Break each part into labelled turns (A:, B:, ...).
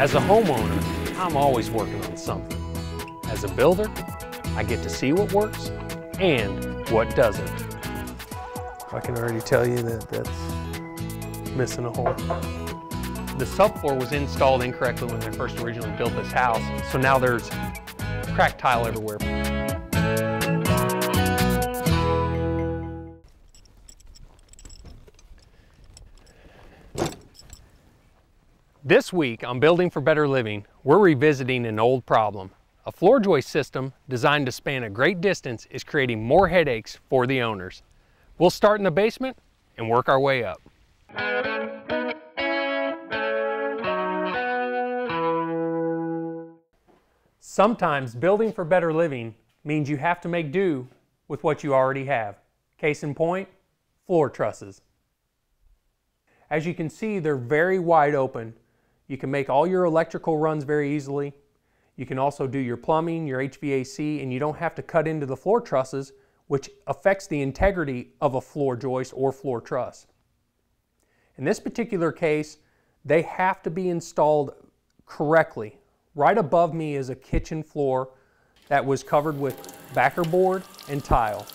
A: As a homeowner, I'm always working on something. As a builder, I get to see what works and what doesn't. I can already tell you that that's missing a hole. The subfloor was installed incorrectly when they first originally built this house, so now there's cracked tile everywhere. This week on Building for Better Living, we're revisiting an old problem. A floor joist system designed to span a great distance is creating more headaches for the owners. We'll start in the basement and work our way up. Sometimes building for better living means you have to make do with what you already have. Case in point, floor trusses. As you can see, they're very wide open. You can make all your electrical runs very easily. You can also do your plumbing, your HVAC, and you don't have to cut into the floor trusses, which affects the integrity of a floor joist or floor truss. In this particular case, they have to be installed correctly. Right above me is a kitchen floor that was covered with backer board and tile.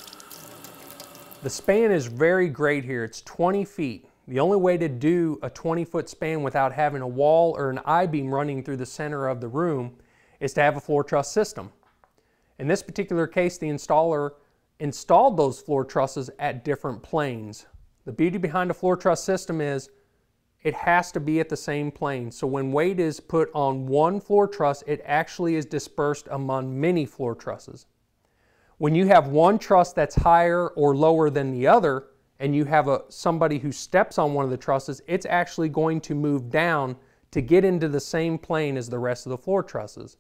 A: The span is very great here. It's 20 feet. The only way to do a 20-foot span without having a wall or an I-beam running through the center of the room is to have a floor truss system. In this particular case, the installer installed those floor trusses at different planes. The beauty behind a floor truss system is it has to be at the same plane. So when weight is put on one floor truss, it actually is dispersed among many floor trusses. When you have one truss that's higher or lower than the other, and you have somebody who steps on one of the trusses, it's actually going to move down to get into the same plane as the rest of the floor trusses.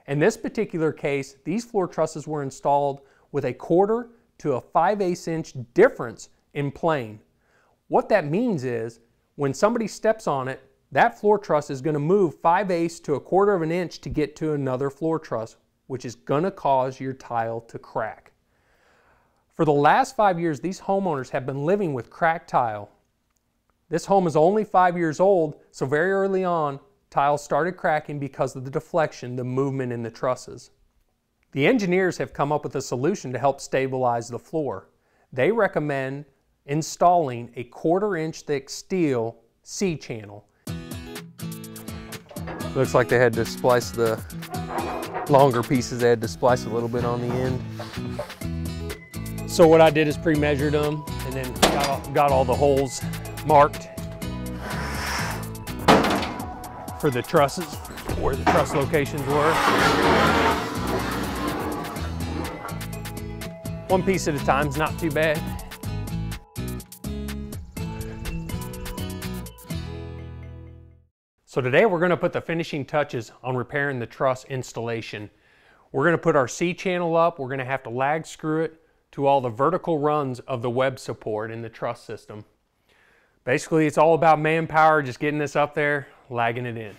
A: In this particular case, these floor trusses were installed with a 1/4 to a 5/8 inch difference in plane. What that means is, when somebody steps on it, that floor truss is going to move 5/8 to a 1/4 of an inch to get to another floor truss, which is going to cause your tile to crack. For the last 5 years, these homeowners have been living with cracked tile. This home is only 5 years old, so very early on, tile started cracking because of the deflection, the movement in the trusses. The engineers have come up with a solution to help stabilize the floor. They recommend installing a 1/4 inch thick steel C-channel. Looks like they had to splice the longer pieces, they had to splice a little bit on the end. So what I did is pre-measured them and then got all the holes marked for the trusses, where the truss locations were. One piece at a time is not too bad. So today we're going to put the finishing touches on repairing the truss installation. We're going to put our C-channel up. We're going to have to lag screw it to all the vertical runs of the web support in the truss system. Basically, it's all about manpower, just getting this up there, lagging it in.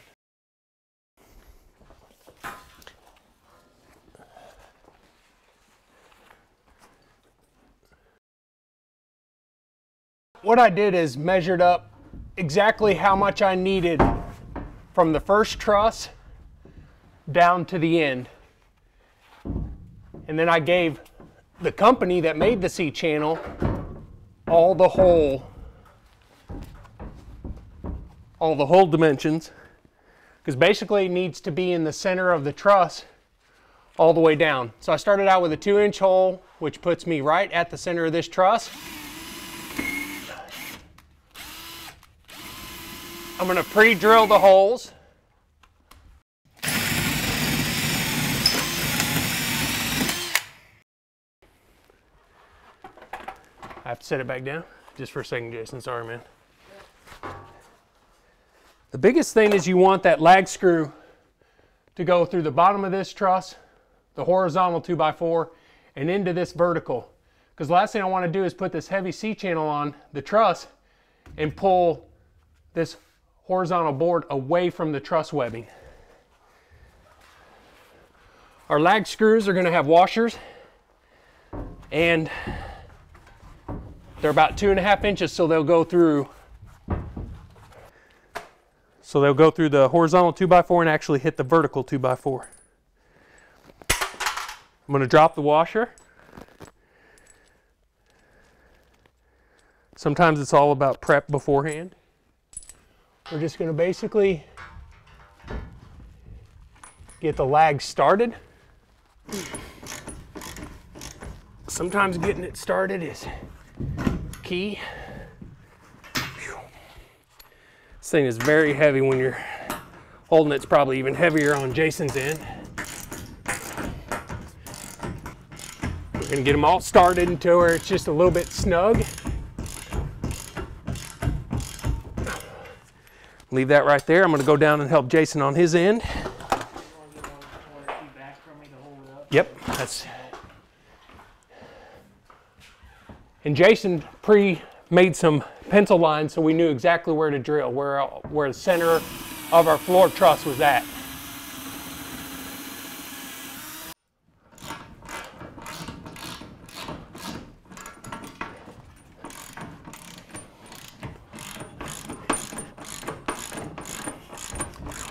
A: What I did is measured up exactly how much I needed from the first truss down to the end. And then I gave the company that made the C-channel all the hole dimensions, because basically it needs to be in the center of the truss all the way down. So I started out with a 2-inch hole, which puts me right at the center of this truss. I'm going to pre-drill the holes. I have to set it back down just for a second, Jason. Sorry, man. The biggest thing is you want that lag screw to go through the bottom of this truss, the horizontal 2x4, and into this vertical. Because the last thing I want to do is put this heavy C-channel on the truss and pull this horizontal board away from the truss webbing. Our lag screws are going to have washers, and they're about 2.5 inches, so they'll go through. So they'll go through the horizontal 2x4 and actually hit the vertical 2x4. I'm going to drop the washer. Sometimes it's all about prep beforehand. We're just going to basically get the lag started. Sometimes getting it started is key. This thing is very heavy when you're holding it. It's probably even heavier on Jason's end. We're going to get them all started until where it's just a little bit snug. Leave that right there. I'm going to go down and help Jason on his end. Yep, that's. And Jason pre-made some pencil lines so we knew exactly where to drill, where the center of our floor truss was at.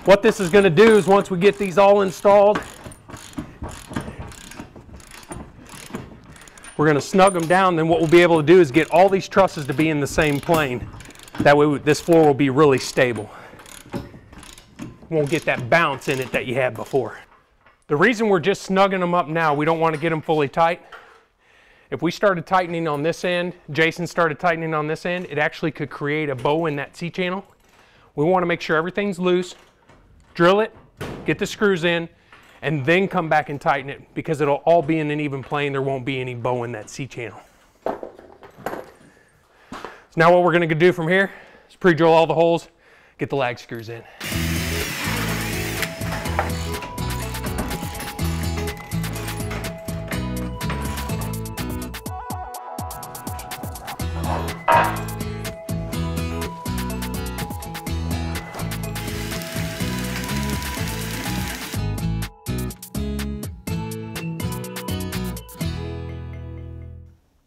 A: What this is going to do is once we get these all installed, we're going to snug them down. Then what we'll be able to do is get all these trusses to be in the same plane. That way this floor will be really stable. Won't get that bounce in it that you had before. The reason we're just snugging them up now, we don't want to get them fully tight. If we started tightening on this end, Jason started tightening on this end, it actually could create a bow in that C-channel. We want to make sure everything's loose. Drill it, get the screws in, and then come back and tighten it because it'll all be in an even plane. There won't be any bow in that C-channel. So now what we're going to do from here is pre-drill all the holes, get the lag screws in.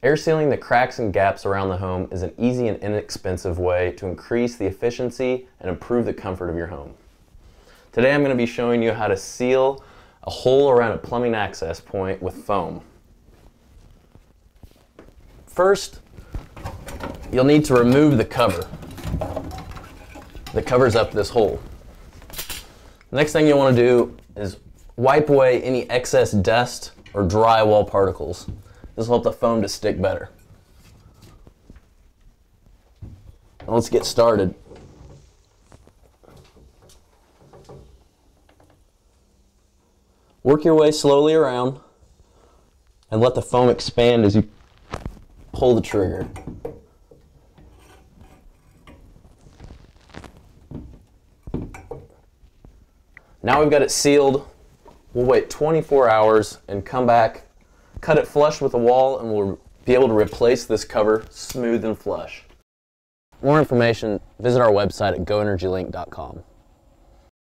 B: Air sealing the cracks and gaps around the home is an easy and inexpensive way to increase the efficiency and improve the comfort of your home. Today I'm going to be showing you how to seal a hole around a plumbing access point with foam. First, you'll need to remove the cover that covers up this hole. The next thing you'll want to do is wipe away any excess dust or drywall particles. This will help the foam to stick better. Now let's get started. Work your way slowly around and let the foam expand as you pull the trigger. Now we've got it sealed. We'll wait 24 hours and come back, cut it flush with the wall, and we'll be able to replace this cover smooth and flush. For more information, visit our website at goenergylink.com.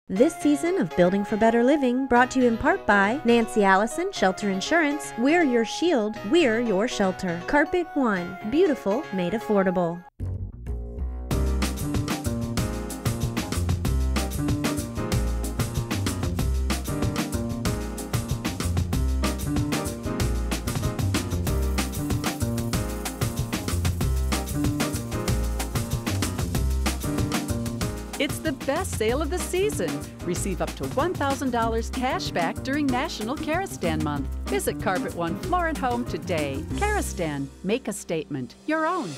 C: This season of Building for Better Living brought to you in part by Nancy Allison, Shelter Insurance. We're your shield, we're your shelter. Carpet One, beautiful made affordable.
D: It's the best sale of the season. Receive up to $1,000 cash back during National Karastan Month. Visit Carpet One Floor and Home today. Karastan, make a statement, your own.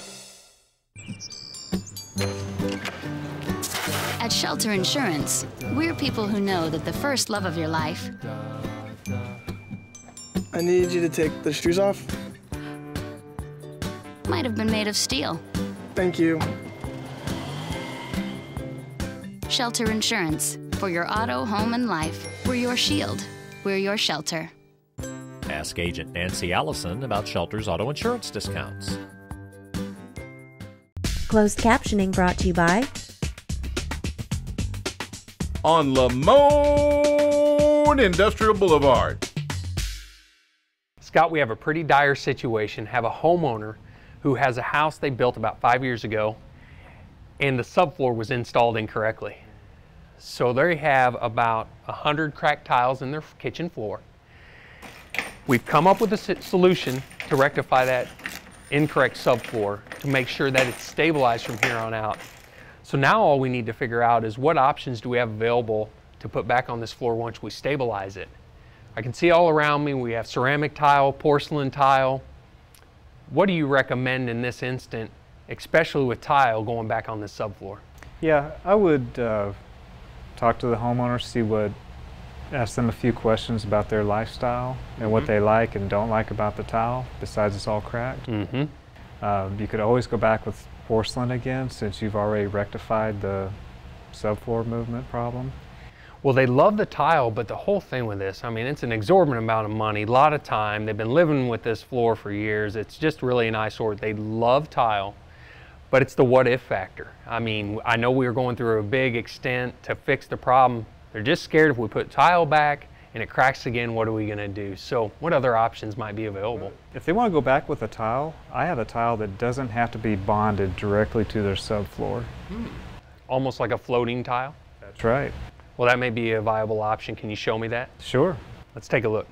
E: At Shelter Insurance, we're people who know that the first love of your life
F: I need you to take the screws off.
E: might have been made of steel.
F: Thank you.
E: Shelter Insurance. For your auto, home, and life, we're your shield. We're your shelter.
G: Ask Agent Nancy Allison about Shelter's auto insurance discounts.
C: Closed captioning brought to you by
H: On Lamone Industrial Boulevard.
A: Scott, we have a pretty dire situation. Have a homeowner who has a house they built about 5 years ago, and the subfloor was installed incorrectly. So they have about 100 cracked tiles in their kitchen floor. We've come up with a solution to rectify that incorrect subfloor to make sure that it's stabilized from here on out. So now all we need to figure out is what options do we have available to put back on this floor once we stabilize it. I can see all around me we have ceramic tile, porcelain tile. What do you recommend in this instant, especially with tile going back on this subfloor?
I: Yeah, I would talk to the homeowner, ask them a few questions about their lifestyle and what they like and don't like about the tile, besides it's all cracked. You could always go back with porcelain again, since you've already rectified the subfloor movement problem.
A: Well, they love the tile, but the whole thing with this, I mean, it's an exorbitant amount of money, a lot of time. They've been living with this floor for years. It's just really an eyesore. They love tile, but it's the what if factor. I mean, I know we were going through a big extent to fix the problem. They're just scared if we put tile back and it cracks again, what are we gonna do? So what other options might be available?
I: If they want to go back with a tile, I have a tile that doesn't have to be bonded directly to their subfloor.
A: Almost like a floating tile?
I: That's right.
A: Well, that may be a viable option. Can you show me that?
I: Sure.
A: Let's take a look.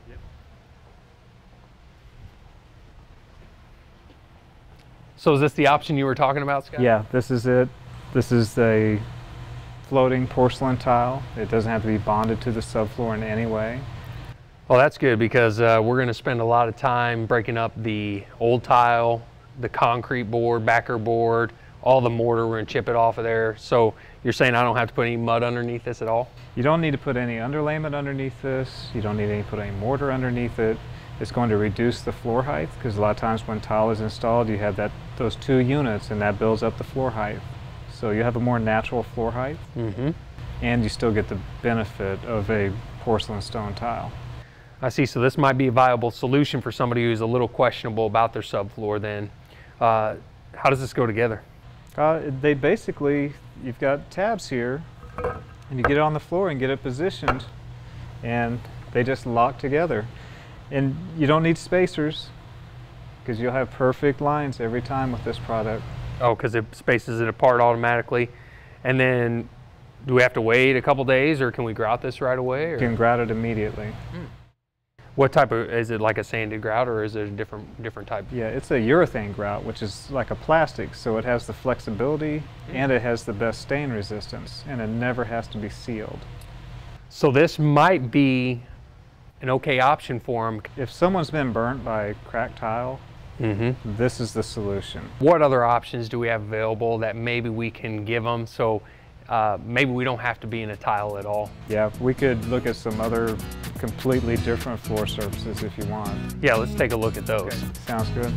A: So is this the option you were talking about, Scott?
I: Yeah, this is it. This is a floating porcelain tile. It doesn't have to be bonded to the subfloor in any way.
A: Well, that's good, because we're going to spend a lot of time breaking up the old tile, the concrete board, backer board, all the mortar. We're going to chip it off of there. So you're saying I don't have to put any mud underneath this at all?
I: You don't need to put any underlayment underneath this. You don't need to put any mortar underneath it. It's going to reduce the floor height, because a lot of times when tile is installed, you have those two units, and that builds up the floor height. So you have a more natural floor height, and you still get the benefit of a porcelain stone tile.
A: I see. So this might be a viable solution for somebody who's a little questionable about their subfloor then. How does this go together?
I: They basically, you've got tabs here, and you get it on the floor and get it positioned, and they just lock together. And you don't need spacers, because you'll have perfect lines every time with this product.
A: Oh, because it spaces it apart automatically. And then do we have to wait a couple days, or can we grout this right away? Or?
I: You can grout it immediately.
A: What type of, is it like a sanded grout, or is it a different type?
I: Yeah, it's a urethane grout, which is like a plastic, so it has the flexibility and it has the best stain resistance, and it never has to be sealed.
A: So this might be an okay option for them.
I: If someone's been burnt by cracked tile, this is the solution.
A: What other options do we have available that maybe we can give them, so maybe we don't have to be in a tile at all?
I: Yeah, we could look at some other completely different floor surfaces if you want.
A: Yeah, let's take a look at those.
I: Okay. Sounds good.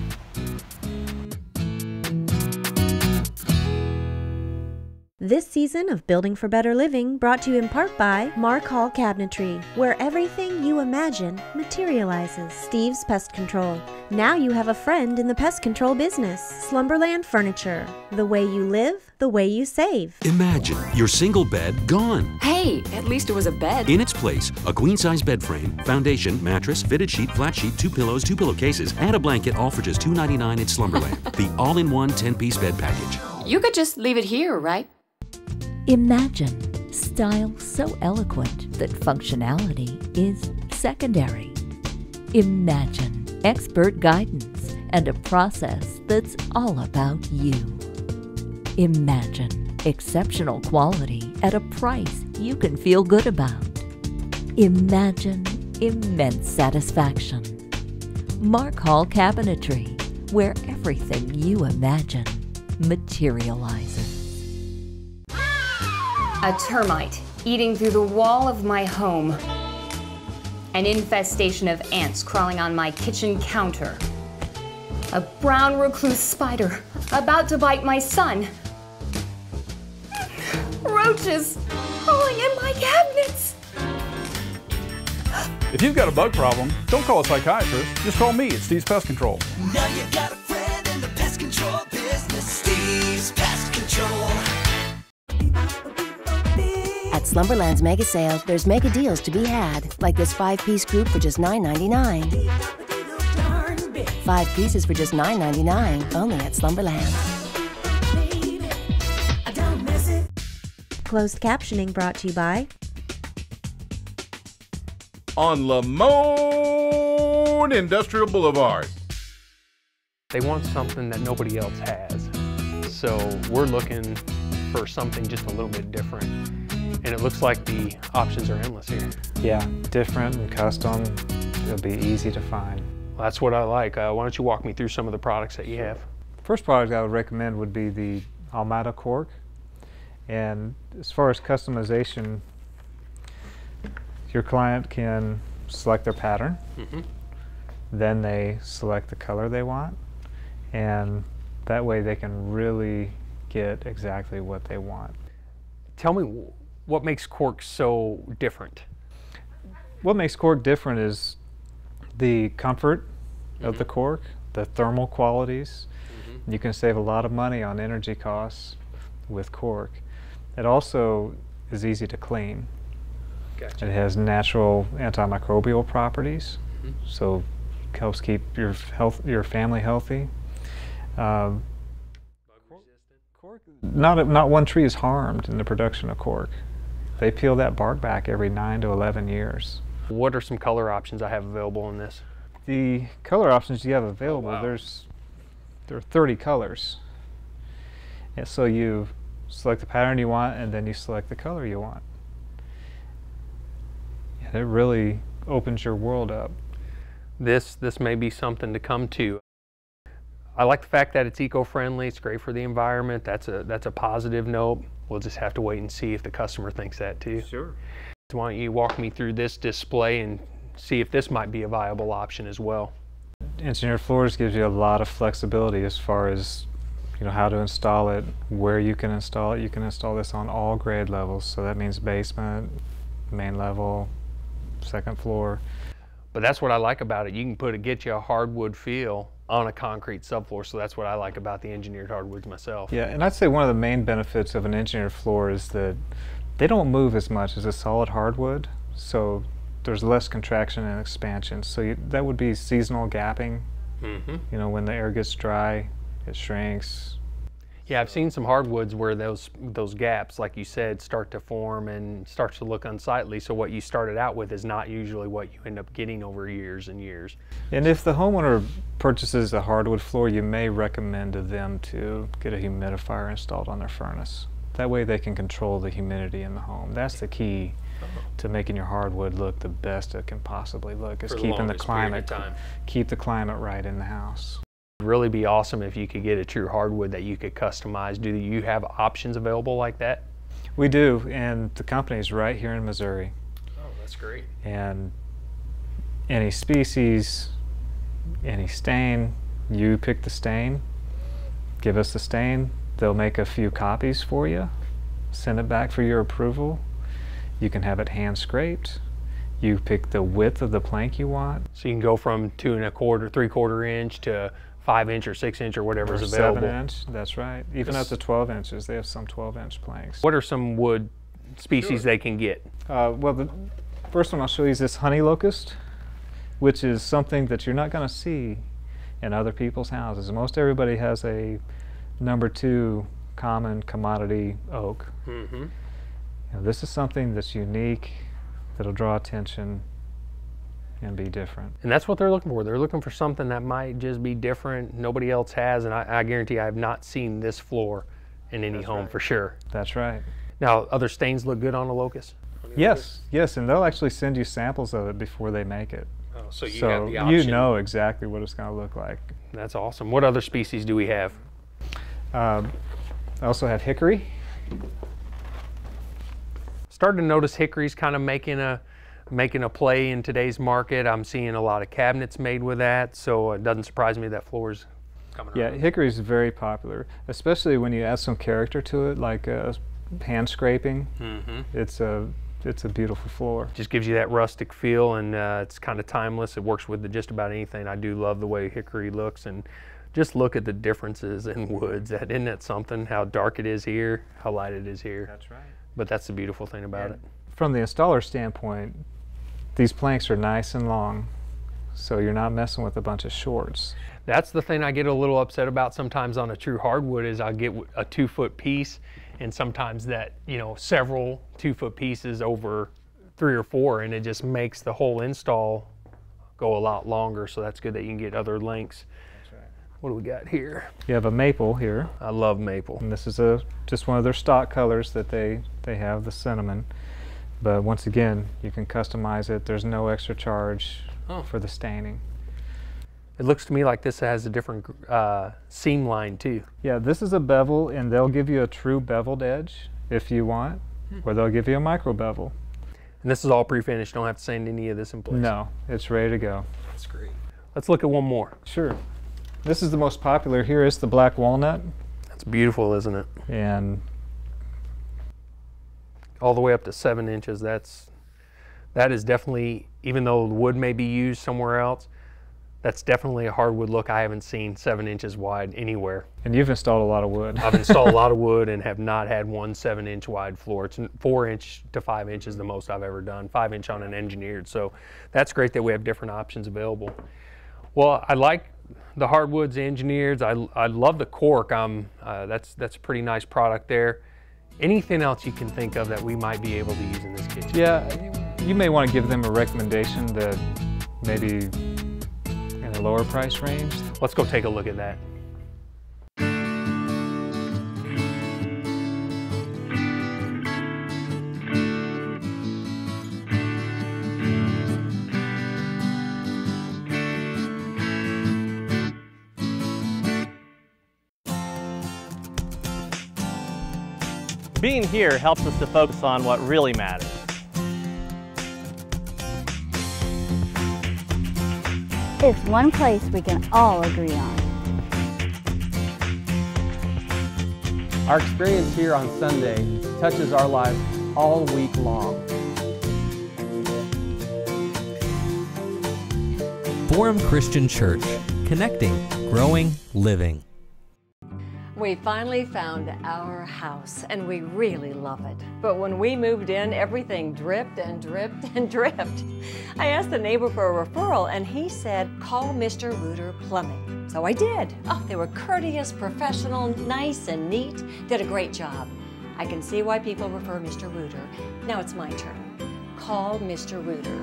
C: This season of Building for Better Living brought to you in part by Mark Hall Cabinetry, where everything you imagine materializes. Steve's Pest Control. Now you have a friend in the pest control business. Slumberland Furniture. The way you live, the way you save.
J: Imagine your single bed gone.
K: Hey, at least it was a bed.
J: In its place, a queen-size bed frame, foundation, mattress, fitted sheet, flat sheet, 2 pillows, 2 pillowcases, and a blanket, all for just $2.99 at Slumberland. The all-in-one 10-piece bed package.
K: You could just leave it here, right?
L: Imagine style so eloquent that functionality is secondary. Imagine expert guidance and a process that's all about you. Imagine exceptional quality at a price you can feel good about. Imagine immense satisfaction. Mark Hall Cabinetry, where everything you imagine materializes.
M: A termite eating through the wall of my home. An infestation of ants crawling on my kitchen counter. A brown recluse spider about to bite my son. Roaches crawling in my cabinets.
N: If you've got a bug problem, don't call a psychiatrist. Just call me at Steve's Pest Control.
O: Now you got a friend in the pest control business. Steve's Pest Control.
P: At Slumberland's Mega Sale, there's mega deals to be had, like this 5-piece group for just $9.99. 5 pieces for just $9.99, only at Slumberland.
C: Closed captioning brought to you by
H: On Lamone Industrial Boulevard.
A: They want something that nobody else has. So we're looking for something just a little bit different. And it looks like the options are endless here.
I: Yeah, different and custom. It'll be easy to find.
A: Well, that's what I like. Why don't you walk me through some of the products that you have?
I: First product I would recommend would be the Almada cork. And as far as customization, your client can select their pattern, then they select the color they want, and that way they can really get exactly what they want.
A: Tell me, what makes cork so different?
I: What makes cork different is the comfort of the cork, the thermal qualities. You can save a lot of money on energy costs with cork. It also is easy to clean.
A: Gotcha.
I: It has natural antimicrobial properties, so it helps keep your family healthy. Not one tree is harmed in the production of cork. They peel that bark back every 9 to 11 years.
A: What are some color options I have available in this?
I: The color options you have available, there are 30 colors. And so you select the pattern you want, and then you select the color you want. And it really opens your world up.
A: This may be something to come to. I like the fact that it's eco-friendly. It's great for the environment. That's a positive note. We'll just have to wait and see if the customer thinks that too.
I: Sure.
A: So why don't you walk me through this display and see if this might be a viable option as well.
I: Engineered floors gives you a lot of flexibility as far as how to install it, where you can install it. You can install this on all grade levels, so that means basement, main level, second floor.
A: But that's what I like about it. You can get you a hardwood feel on a concrete subfloor, so that's what I like about the engineered hardwoods myself.
I: Yeah, and I'd say one of the main benefits of an engineered floor is that they don't move as much as a solid hardwood, so there's less contraction and expansion. So that would be seasonal gapping. When the air gets dry, it shrinks.
A: Yeah, I've seen some hardwoods where those gaps, like you said, start to form and starts to look unsightly. So what you started out with is not usually what you end up getting over years and years.
I: And if the homeowner purchases a hardwood floor, you may recommend to them to get a humidifier installed on their furnace. That way they can control the humidity in the home. That's the key to making your hardwood look the best it can possibly look, is keeping the climate right in the house.
A: It'd really be awesome if you could get a true hardwood that you could customize. Do you have options available like that?
I: We do, and the company's right here in Missouri.
A: Oh, that's great.
I: And any species, any stain, you pick the stain, give us the stain, they'll make a few copies for you, send it back for your approval. You can have it hand scraped. You pick the width of the plank you want.
A: So you can go from 2 1/4, 3/4 inch to 5 inch or 6 inch or whatever is available.
I: 7 inch, that's right. Even up to 12 inches. They have some 12-inch planks.
A: What are some wood species they can get?
I: Well, the first one I'll show you is this honey locust, which is something that you're not going to see in other people's houses. Most everybody has a #2 common commodity oak. This is something that's unique, that'll draw attention and be different.
A: And that's what they're looking for. They're looking for something that might just be different, nobody else has, and I guarantee I have not seen this floor in any home for sure.
I: That's right.
A: Now, other stains look good on a locust?
I: Yes, and they'll actually send you samples of it before they make it.
A: Oh, so you have the option.
I: You know exactly what it's going to look like.
A: That's awesome. What other species do we have?
I: I also have hickory.
A: Starting to notice hickory's kind of making a play in today's market. I'm seeing a lot of cabinets made with that, so it doesn't surprise me that floor's coming around.
I: Yeah, hickory is very popular, especially when you add some character to it, like hand scraping. It's a beautiful floor.
A: Just gives you that rustic feel, and it's kind of timeless. It works with just about anything. I do love the way hickory looks, and just look at the differences in woods. Isn't that something? How dark it is here, how light it is here.
I: That's right.
A: But that's the beautiful thing about it.
I: From the installer standpoint, these planks are nice and long, so you're not messing with a bunch of shorts.
A: That's the thing I get a little upset about sometimes on a true hardwood is I'll get a 2-foot piece and sometimes that, you know, several 2-foot pieces over 3 or 4, and it just makes the whole install go a lot longer. So that's good that you can get other lengths. That's right. What do we got here?
I: You have a maple here.
A: I love maple.
I: And this is just one of their stock colors that they have, the cinnamon. But once again, you can customize it. There's no extra charge for the staining.
A: It looks to me like this has a different seam line too.
I: Yeah, this is a bevel, and they'll give you a true beveled edge if you want, or they'll give you a micro bevel.
A: And this is all pre-finished. Don't have to sand any of this in place.
I: No, it's ready to go.
A: That's great. Let's look at one more.
I: Sure. This is the most popular here. Is the black walnut.
A: That's beautiful, isn't it?
I: And
A: all the way up to 7 inches. That is definitely, even though the wood may be used somewhere else, that's definitely a hardwood look I haven't seen 7 inches wide anywhere.
I: And you've installed a lot of wood.
A: I've installed a lot of wood and have not had one 7-inch wide floor. It's 4 inch to 5 inches the most I've ever done, 5 inch on an engineered. So that's great that we have different options available. Well, I like the hardwoods, the engineered. I love the cork. That's a pretty nice product there. Anything else you can think of that we might be able to use in this kitchen?
I: Yeah, you may want to give them a recommendation that maybe in a lower price range.
A: Let's go take a look at that.
Q: Being here helps us to focus on what really matters.
R: It's one place we can all agree on.
S: Our experience here on Sunday touches our lives all week long.
T: Forum Christian Church, connecting, growing, living.
U: We finally found our house, and we really love it. But when we moved in, everything dripped and dripped and dripped. I asked the neighbor for a referral, and he said, call Mr. Reuter Plumbing. So I did. Oh, they were courteous, professional, nice and neat, did a great job. I can see why people refer Mr. Reuter. Now it's my turn. Call Mr. Reuter.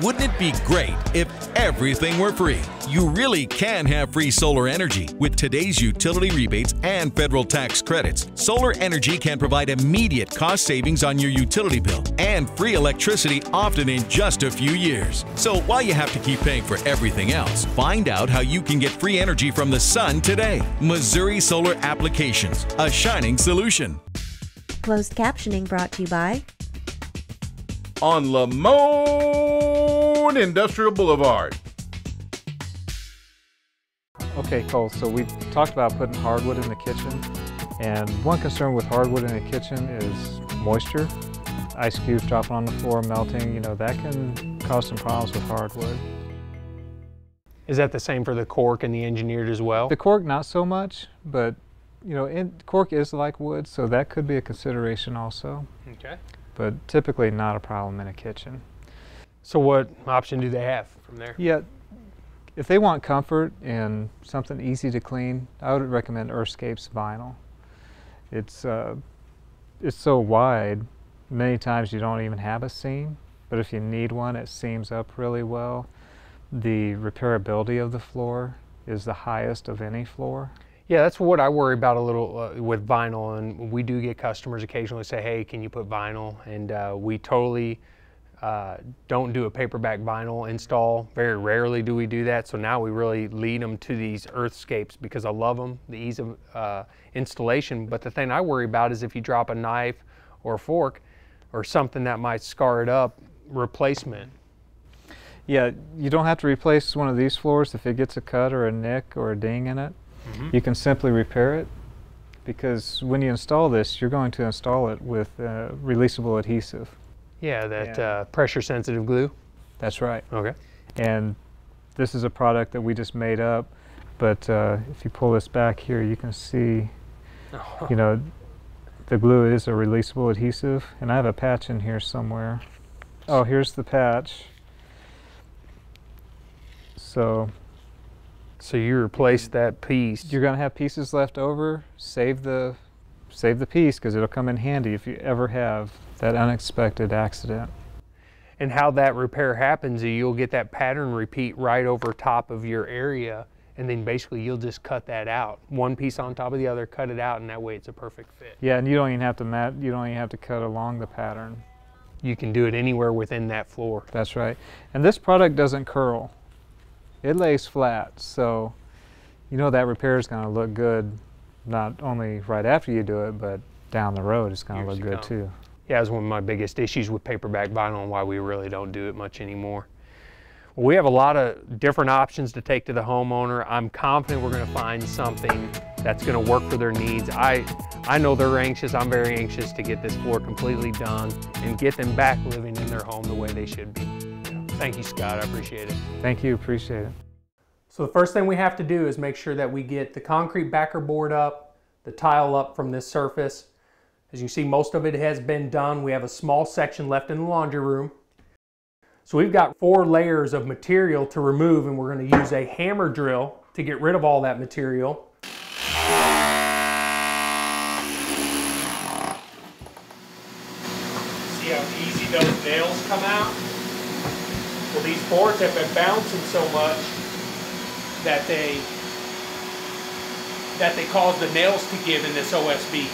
V: Wouldn't it be great if everything were free? You really can have free solar energy. With today's utility rebates and federal tax credits, solar energy can provide immediate cost savings on your utility bill and free electricity often in just a few years. So why you have to keep paying for everything else? Find out how you can get free energy from the sun today. Missouri Solar Applications, a shining solution.
C: Closed captioning brought to you by
H: on Lamone Industrial Boulevard.
I: Okay, Cole, so we talked about putting hardwood in the kitchen, and one concern with hardwood in the kitchen is moisture. Ice cubes dropping on the floor, melting, that can cause some problems with hardwood.
A: Is that the same for the cork and the engineered as well?
I: The cork, not so much, but cork is like wood, so that could be a consideration also.
A: Okay.
I: But typically not a problem in a kitchen.
A: So what option do they have from there?
I: Yeah, if they want comfort and something easy to clean, I would recommend Earthscape's vinyl. It's so wide, many times you don't even have a seam, but if you need one, it seams up really well. The repairability of the floor is the highest of any floor.
A: Yeah, that's what I worry about a little with vinyl, and we do get customers occasionally say, hey, can you put vinyl? And we totally don't do a paperback vinyl install. Very rarely do we do that, so now we really lead them to these Earthscapes because I love them, the ease of installation. But the thing I worry about is if you drop a knife or a fork or something that might scar it up, replacement.
I: Yeah, you don't have to replace one of these floors if it gets a cut or a nick or a ding in it. You can simply repair it, because when you install this, you're going to install it with releasable adhesive.
A: Yeah, that pressure sensitive glue.
I: That's right.
A: Okay.
I: And this is a product that we just made up, but if you pull this back here, you can see, the The glue is a releasable adhesive, and I have a patch in here somewhere. Oh, here's the patch. So
A: you replace that piece.
I: You're going to have pieces left over. Save the piece, because it'll come in handy if you ever have that unexpected accident.
A: And how that repair happens is you'll get that pattern repeat right over top of your area, and then basically you'll just cut that out. One piece on top of the other, cut it out, and that way it's a perfect fit.
I: Yeah, and you don't even have to cut along the pattern.
A: You can do it anywhere within that floor.
I: That's right. And this product doesn't curl. It lays flat, so you know that repair is going to look good, not only right after you do it, but down the road it's going to look good too.
A: Yeah, it was one of my biggest issues with paperback vinyl and why we really don't do it much anymore. Well, we have a lot of different options to take to the homeowner. I'm confident we're going to find something that's going to work for their needs. I know they're anxious. I'm very anxious to get this floor completely done and get them back living in their home the way they should be. Thank you, Scott. I appreciate it.
I: Thank you. Appreciate it.
A: So the first thing we have to do is make sure that we get the concrete backer board up, the tile up from this surface. As you see, most of it has been done. We have a small section left in the laundry room. So we've got 4 layers of material to remove, and we're going to use a hammer drill to get rid of all that material. See how easy those nails come out? Well, these boards have been bouncing so much that they cause the nails to give in this OSB.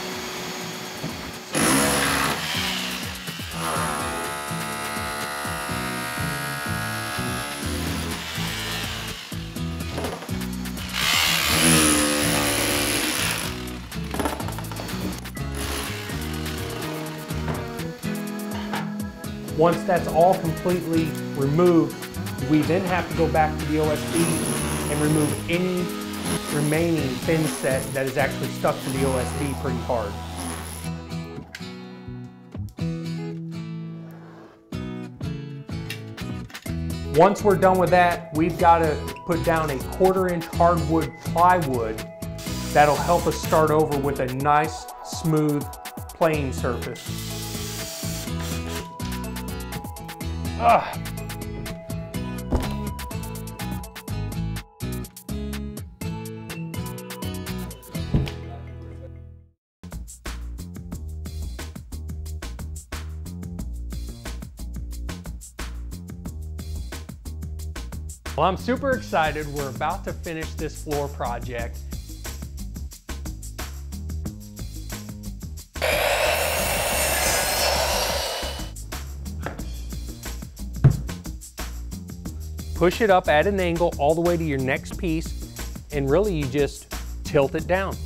A: Once that's all completely removed, we then have to go back to the OSB and remove any remaining thin set that is actually stuck to the OSB pretty hard. Once we're done with that, we've got to put down a 1/4-inch hardwood plywood that'll help us start over with a nice, smooth, playing surface. Well, I'm super excited. We're about to finish this floor project. Push it up at an angle all the way to your next piece, and really you just tilt it down.